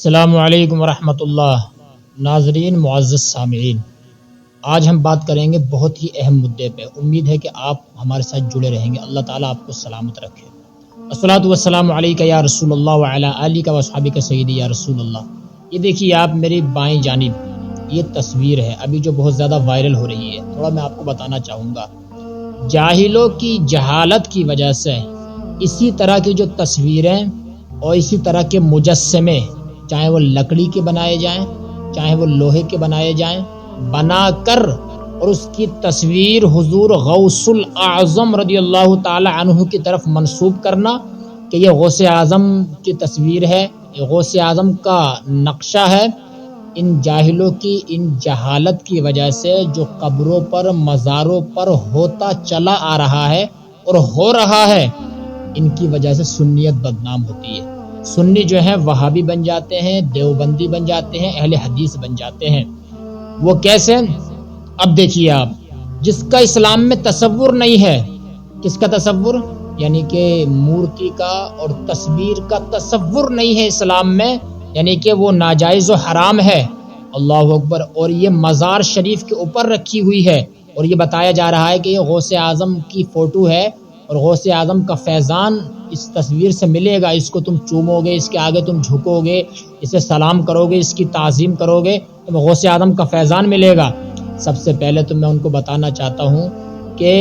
السلام علیکم ورحمۃ اللہ۔ ناظرین، معزز سامعین، آج ہم بات کریں گے بہت ہی اہم مدعے پہ۔ امید ہے کہ آپ ہمارے ساتھ جڑے رہیں گے۔ اللہ تعالیٰ آپ کو سلامت رکھے۔ الصلاۃ والسلام علیک یا رسول اللہ وعلی آلک و اصحابک سیدی یا رسول اللہ۔ یہ دیکھیے آپ میری بائیں جانب یہ تصویر ہے ابھی جو بہت زیادہ وائرل ہو رہی ہے۔ تھوڑا میں آپ کو بتانا چاہوں گا، جاہلوں کی جہالت کی وجہ سے اسی طرح کی جو تصویریں اور اسی طرح کے مجسمے، چاہے وہ لکڑی کے بنائے جائیں چاہے وہ لوہے کے بنائے جائیں، بنا کر اور اس کی تصویر حضور غوث الاعظم رضی اللہ تعالی عنہ کی طرف منسوب کرنا کہ یہ غوث اعظم کی تصویر ہے، یہ غوث اعظم کا نقشہ ہے۔ ان جاہلوں کی ان جہالت کی وجہ سے جو قبروں پر مزاروں پر ہوتا چلا آ رہا ہے اور ہو رہا ہے، ان کی وجہ سے سنیت بدنام ہوتی ہے۔ سنی جو ہیں وہابی بن جاتے ہیں، دیوبندی بن جاتے ہیں، اہل حدیث بن جاتے ہیں۔ وہ کیسے؟ اب دیکھیے آپ، جس کا اسلام میں تصور نہیں ہے، کس کا تصور؟ یعنی کہ مورتی کا اور تصویر کا تصور نہیں ہے اسلام میں، یعنی کہ وہ ناجائز و حرام ہے۔ اللہ اکبر۔ اور یہ مزار شریف کے اوپر رکھی ہوئی ہے اور یہ بتایا جا رہا ہے کہ یہ غوث اعظم کی فوٹو ہے اور غوث اعظم کا فیضان اس تصویر سے ملے گا، اس کو تم چومو گے، اس کے آگے تم جھکو گے، اسے سلام کرو گے، اس کی تعظیم کرو گے، تمہیں غوث اعظم کا فیضان ملے گا۔ سب سے پہلے تو میں ان کو بتانا چاہتا ہوں کہ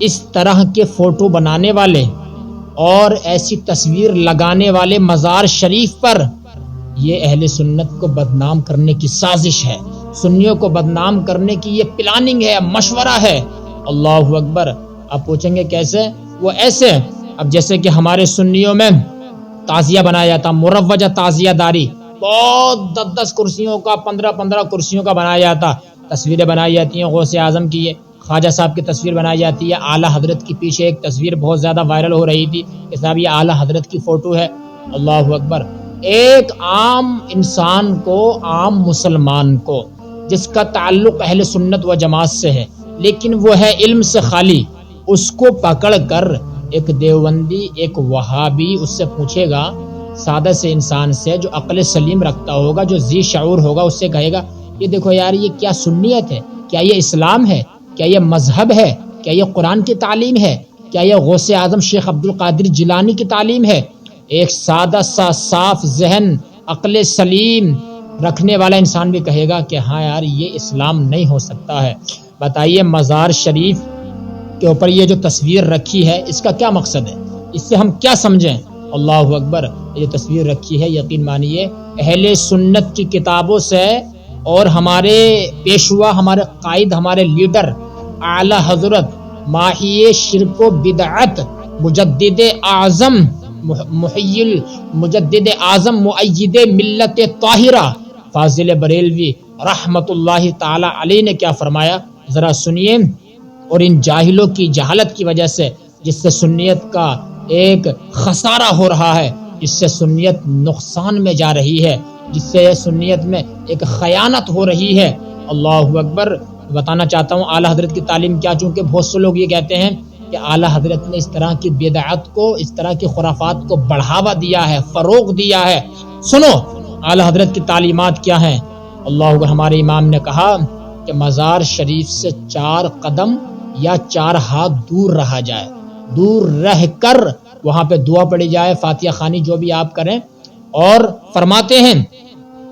اس طرح کے فوٹو بنانے والے اور ایسی تصویر لگانے والے مزار شریف پر یہ اہل سنت کو بدنام کرنے کی سازش ہے، سنیوں کو بدنام کرنے کی یہ پلاننگ ہے، مشورہ ہے۔ اللہ اکبر۔ آپ پوچھیں گے کیسے؟ وہ ایسے، اب جیسے کہ ہمارے سنیوں میں تعزیہ بنایا جاتا، مروجہ تعزیہ داری، بہت 10 کرسیوں کا، 15 کرسیوں کا بنایا جاتا، تصویریں بنائی جاتی ہیں غوث اعظم کی، خواجہ صاحب کی تصویر بنائی جاتی ہے، اعلیٰ حضرت کی پیچھے ایک تصویر بہت زیادہ وائرل ہو رہی تھی کہ صاحب یہ اعلیٰ حضرت کی فوٹو ہے۔ اللہ اکبر۔ ایک عام انسان کو، عام مسلمان کو جس کا تعلق اہل سنت و جماعت سے ہے لیکن وہ ہے علم سے خالی، اس کو پکڑ کر ایک دیوبندی، ایک وہابی اس سے پوچھے گا، سادہ سے انسان سے جو عقل سلیم رکھتا ہوگا، جو ذی شعور ہوگا، اس سے کہے گا یہ دیکھو یار، یہ کیا سنیت ہے؟ کیا یہ اسلام ہے؟ کیا یہ مذہب ہے؟ کیا یہ قرآن کی تعلیم ہے؟ کیا یہ غوث اعظم شیخ عبد القادر جیلانی کی تعلیم ہے؟ ایک سادہ سا صاف ذہن، عقل سلیم رکھنے والا انسان بھی کہے گا کہ ہاں یار، یہ اسلام نہیں ہو سکتا ہے۔ بتائیے، مزار شریف کے اوپر یہ جو تصویر رکھی ہے اس کا کیا مقصد ہے؟ اس سے ہم کیا سمجھیں؟ اللہ اکبر۔ یہ تصویر رکھی ہے، یقین مانیے اہل سنت کی کتابوں سے اور ہمارے پیشوا، ہمارے قائد، ہمارے لیڈر اعلی حضرت ماحی شرک و بدعت، مجدد اعظم، مجدد اعظم، مؤید ملت طاہرہ فاضل بریلوی رحمت اللہ تعالی علیہ نے کیا فرمایا، ذرا سنیے۔ اور ان جاہلوں کی جہالت کی وجہ سے جس سے سنیت کا ایک خسارہ ہو رہا ہے، جس سے سنیت نقصان میں جا رہی ہے، جس سے سنیت میں ایک خیانت ہو رہی ہے۔ اللہ اکبر۔ بتانا چاہتا ہوں اعلیٰ حضرت کی تعلیم کیا، چونکہ بہت سے لوگ یہ کہتے ہیں کہ اعلیٰ حضرت نے اس طرح کی بدعت کو، اس طرح کی خرافات کو بڑھاوا دیا ہے، فروغ دیا ہے۔ سنو اعلیٰ حضرت کی تعلیمات کیا ہیں۔ اللہ اکبر۔ ہمارے امام نے کہا کہ مزار شریف سے 4 قدم یا 4 ہاتھ دور رہا جائے، دور رہ کر وہاں پہ دعا پڑھی جائے، فاتحہ خوانی جو بھی آپ کریں۔ اور فرماتے ہیں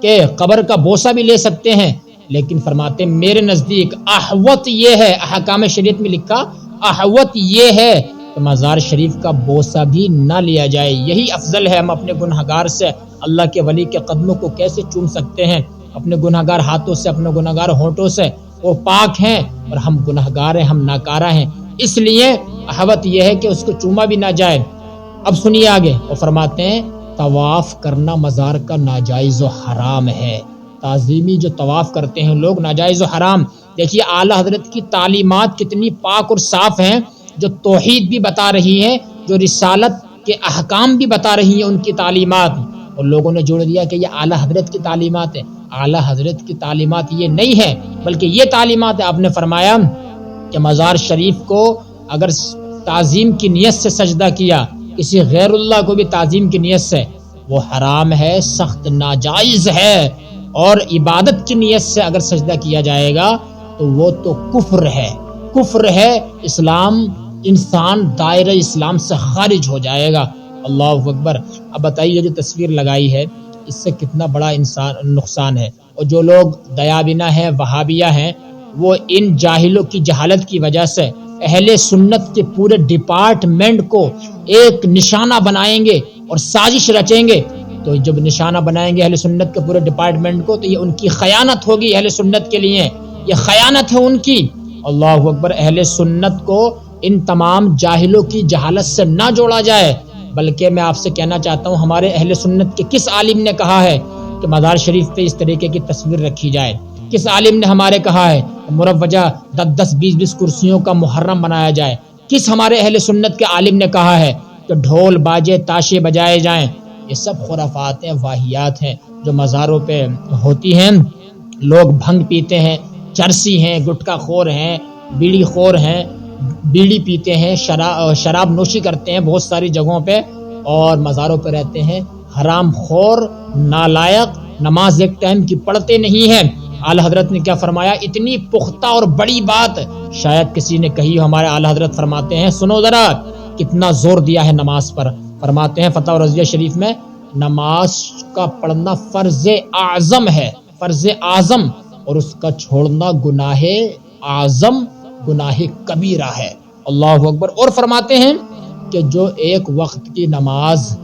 کہ قبر کا بوسہ بھی لے سکتے ہیں، لیکن فرماتے ہیں میرے نزدیک احوط یہ ہے، احکام شریعت میں لکھا احوط یہ ہے کہ مزار شریف کا بوسہ بھی نہ لیا جائے، یہی افضل ہے۔ ہم اپنے گنہگار سے اللہ کے ولی کے قدموں کو کیسے چوم سکتے ہیں؟ اپنے گنہگار ہاتھوں سے، اپنے گنہگار ہونٹوں سے، وہ پاک ہیں اور ہم گنہگار ہیں، ہم ناکارہ ہیں، اس لیے احوط یہ ہے کہ اس کو چوما بھی نہ جائے۔ اب سنیے آگے، وہ فرماتے ہیں طواف کرنا مزار کا ناجائز و حرام ہے، تعظیمی جو طواف کرتے ہیں لوگ، ناجائز و حرام۔ دیکھیے اعلیٰ حضرت کی تعلیمات کتنی پاک اور صاف ہیں، جو توحید بھی بتا رہی ہیں، جو رسالت کے احکام بھی بتا رہی ہیں ان کی تعلیمات، اور لوگوں نے جوڑ دیا کہ یہ اعلیٰ حضرت کی تعلیمات ہیں۔ اعلیٰ حضرت کی تعلیمات یہ نہیں ہے، بلکہ یہ تعلیمات ہے۔ آپ نے فرمایا کہ مزار شریف کو اگر تعظیم کی نیت سے سجدہ کیا، کسی غیر اللہ کو بھی تعظیم کی نیت سے، وہ حرام ہے، سخت ناجائز ہے، اور عبادت کی نیت سے اگر سجدہ کیا جائے گا تو وہ تو کفر ہے، کفر ہے، اسلام، انسان دائرہ اسلام سے خارج ہو جائے گا۔ اللہ اکبر۔ اب بتائیے جو تصویر لگائی ہے اس سے کتنا بڑا نقصان ہے، اور جو لوگ دیابینہ ہیں، وہابیہ ہیں، وہ ان جاہلوں کی جہالت کی وجہ سے اہل سنت کے پورے ڈپارٹمنٹ کو ایک نشانہ بنائیں گے اور سازش رچیں گے۔ تو جب نشانہ بنائیں گے اہل سنت کے پورے ڈپارٹمنٹ کو تو یہ ان کی خیانت ہوگی، اہل سنت کے لیے یہ خیانت ہے ان کی۔ اللہ اکبر۔ اہل سنت کو ان تمام جاہلوں کی جہالت سے نہ جوڑا جائے، بلکہ میں آپ سے کہنا چاہتا ہوں ہمارے اہل سنت کے کس عالم نے کہا ہے کہ مزار شریف پہ اس طریقے کی تصویر رکھی جائے؟ کس عالم نے ہمارے کہا ہے مروجہ 10 20 کرسیوں کا محرم بنایا جائے؟ کس ہمارے اہل سنت کے عالم نے کہا ہے کہ ڈھول باجے تاشے بجائے جائیں؟ یہ سب خرافات ہیں، واہیات ہیں جو مزاروں پہ ہوتی ہیں۔ لوگ بھنگ پیتے ہیں، چرسی ہیں، گٹکا خور ہیں، بیڑی خور ہیں، بیڑی پیتے ہیں، شراب نوشی کرتے ہیں بہت ساری جگہوں پہ، اور مزاروں پہ رہتے ہیں، حرام خور، نالائق، نماز ایک ٹائم کی پڑھتے نہیں ہیں۔ اعلی حضرت نے کیا فرمایا؟ اتنی پختہ اور بڑی بات شاید کسی نے کہی ہو۔ ہمارے اعلی حضرت فرماتے ہیں، سنو ذرا کتنا زور دیا ہے نماز پر۔ فرماتے ہیں فتح رضیہ شریف میں، نماز کا پڑھنا فرض اعظم ہے، فرض اعظم، اور اس کا چھوڑنا گناہ اعظم، گناہ کبیرہ ہے۔ اللہ اکبر۔ اور فرماتے ہیں کہ جو ایک وقت کی نماز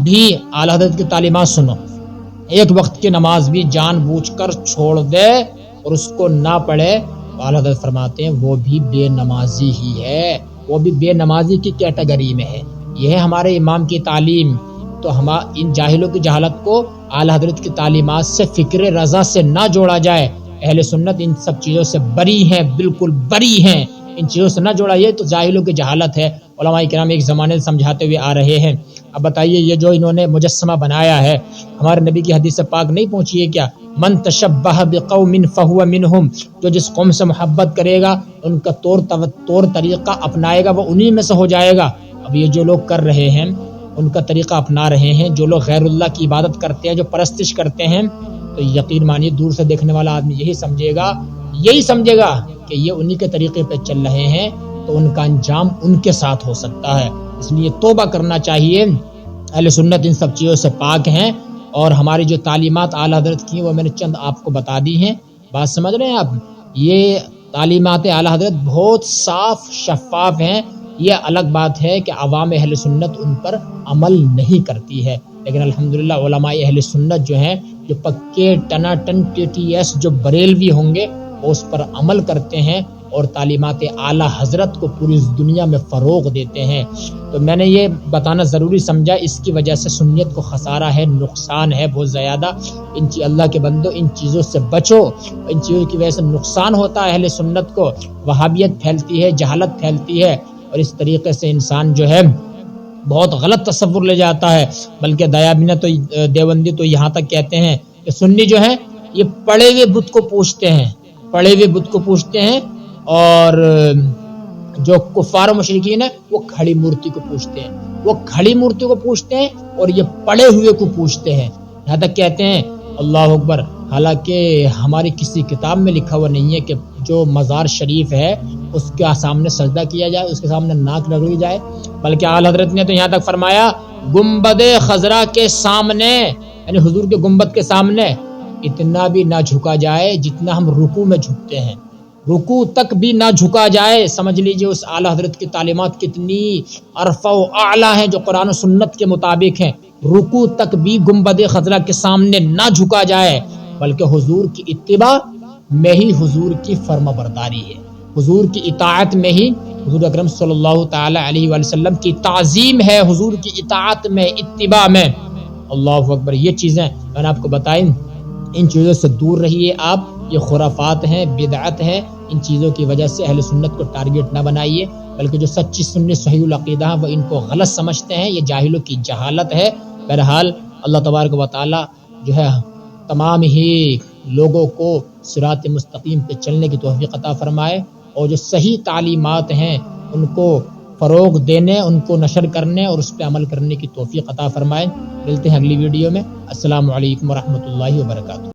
بھی، اعلی حضرت کی تعلیمات سنو، ایک وقت کی نماز بھی جان بوجھ کر چھوڑ دے اور اس کو نہ پڑھے، اعلی حضرت فرماتے ہیں وہ بھی بے نمازی ہی ہے، وہ بھی بے نمازی کی کیٹیگری میں ہے۔ یہ ہے ہمارے امام کی تعلیم۔ تو ہم ان جاہلوں کی جہالت کو اعلی حضرت کی تعلیمات سے، فکر رضا سے نہ جوڑا جائے۔ اہل سنت ان سب چیزوں سے بری ہیں، بالکل بری ہیں، ان چیزوں سے نہ جوڑا، یہ تو جاہلوں کی جہالت ہے۔ علماء کرام ایک زمانے سے سمجھاتے ہوئے آ رہے ہیں۔ اب بتائیے یہ جو انہوں نے مجسمہ بنایا ہے، ہمارے نبی کی حدیث پاک نہیں پہنچی ہے کیا؟ من تشبہ بقوم فہو منہم، جو جس قوم سے محبت کرے گا، ان کا طور طریقہ اپنائے گا، وہ انہی میں سے ہو جائے گا۔ اب یہ جو لوگ کر رہے ہیں ان کا طریقہ اپنا رہے ہیں، جو لوگ غیر اللہ کی عبادت کرتے ہیں، جو پرستش کرتے ہیں، تو یقین مانیے دور سے دیکھنے والا آدمی یہی سمجھے گا کہ یہ انہی کے طریقے پہ چل رہے ہیں، تو ان کا انجام ان کے ساتھ ہو سکتا ہے۔ اس لیے توبہ کرنا چاہیے۔ اہل سنت ان سب چیزوں سے پاک ہیں، اور ہماری جو تعلیمات اعلی حضرت کی وہ میں نے چند آپ کو بتا دی ہیں۔ بات سمجھ رہے ہیں آپ؟ یہ تعلیمات اعلی حضرت بہت صاف شفاف ہیں۔ یہ الگ بات ہے کہ عوام اہل سنت ان پر عمل نہیں کرتی ہے، لیکن الحمدللہ علماء اہل سنت جو ہیں، جو پکے ٹناٹن TTS جو بریلوی ہوں گے، وہ اس پر عمل کرتے ہیں اور تعلیمات اعلی حضرت کو پوری دنیا میں فروغ دیتے ہیں۔ تو میں نے یہ بتانا ضروری سمجھا، اس کی وجہ سے سنیت کو خسارہ ہے، نقصان ہے بہت زیادہ۔ اللہ کے بندو ان چیزوں سے بچو، ان چیزوں کی وجہ سے نقصان ہوتا ہے اہل سنت کو، وہابیت پھیلتی ہے، جہالت پھیلتی ہے، اور اس طریقے سے انسان جو ہے بہت غلط تصور لے جاتا ہے۔ بلکہ دیوبندی تو یہاں تک کہتے ہیں کہ سنی جو ہے یہ پڑے ہوئے بت کو پوجتے ہیں، اور جو کفار و مشرکین ہیں وہ کھڑی مورتی کو پوجتے ہیں، اور یہ پڑے ہوئے کو پوجتے ہیں۔ یہاں تک کہتے ہیں اللہ اکبر، حالانکہ ہماری کسی کتاب میں لکھا ہوا نہیں ہے کہ جو مزار شریف ہے اس کے سامنے سجدہ کیا جائے، اس کے سامنے ناک رگڑی جائے، بلکہ اعلی حضرت نے تو یہاں تک فرمایا گنبد خضرا کے سامنے، یعنی حضور کے گنبد کے سامنے اتنا بھی نہ جھکا جائے جتنا ہم رکوع میں جھکتے ہیں، رکوع تک بھی نہ جھکا جائے۔ سمجھ لیجئے اس اعلی حضرت کی تعلیمات کتنی ارفع و اعلیٰ ہیں جو قرآن و سنت کے مطابق ہیں۔ رکوع تک بھی گنبد خضرا کے سامنے نہ جھکا جائے، بلکہ حضور کی اتباع میں ہی حضور کی فرما برداری ہے، حضور کی اطاعت میں ہی حضور اکرم صلی اللہ تعالی علیہ وآلہ وسلم کی تعظیم ہے، حضور کی اطاعت میں، اتباع میں۔ اللہ اکبر۔ یہ چیزیں میں نے آپ کو بتائیں، ان چیزوں سے دور رہیے آپ، یہ خرافات ہیں، بدعت ہیں، ان چیزوں کی وجہ سے اہل سنت کو ٹارگٹ نہ بنائیے، بلکہ جو سچی سنی صحیح العقیدہ ہیں وہ ان کو غلط سمجھتے ہیں، یہ جاہلوں کی جہالت ہے۔ بہرحال اللہ تبارک و تعالی جو ہے تمام ہی لوگوں کو صراط مستقیم پہ چلنے کی توفیق عطا فرمائے، اور جو صحیح تعلیمات ہیں ان کو فروغ دینے، ان کو نشر کرنے اور اس پہ عمل کرنے کی توفیق عطا فرمائے۔ ملتے ہیں اگلی ویڈیو میں۔ السلام علیکم ورحمۃ اللہ وبرکاتہ۔